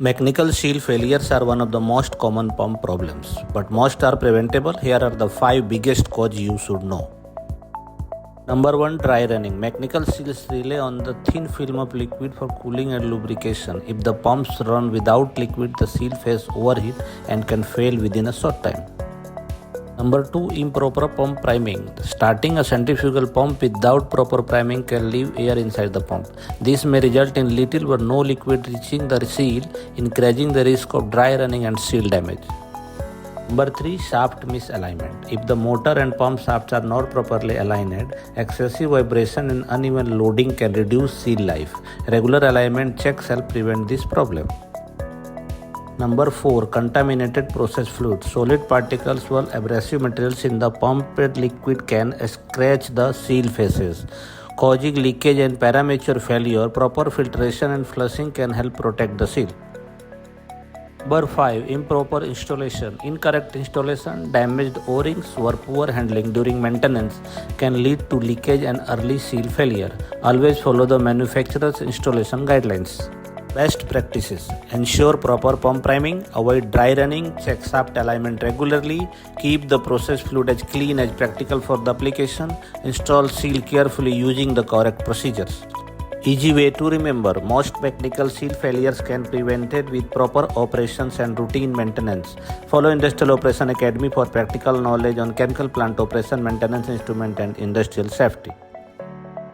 Mechanical seal failures are one of the most common pump problems, but most are preventable. Here are the 5 biggest causes you should know. Number 1. Dry running. Mechanical seals rely on the thin film of liquid for cooling and lubrication. If the pumps run without liquid, the seal face overheat and can fail within a short time. Number 2. Improper pump priming. Starting a centrifugal pump without proper priming can leave air inside the pump. This may result in little or no liquid reaching the seal, increasing the risk of dry running and seal damage. Number 3. Shaft misalignment. If the motor and pump shafts are not properly aligned, excessive vibration and uneven loading can reduce seal life. Regular alignment checks help prevent this problem. Number 4. Contaminated process fluid. Solid particles or abrasive materials in the pumped liquid can scratch the seal faces, causing leakage and premature failure. Proper filtration and flushing can help protect the seal. Number 5. Improper installation. Incorrect installation, damaged O-rings, or poor handling during maintenance can lead to leakage and early seal failure. Always follow the manufacturer's installation guidelines. Best practices: ensure proper pump priming, avoid dry running, check shaft alignment regularly, keep the process fluid as clean as practical for the application, install seal carefully using the correct procedures. Easy way to remember: most mechanical seal failures can be prevented with proper operations and routine maintenance. Follow Industrial Operation Academy for practical knowledge on chemical plant operation, maintenance, instrument and industrial safety.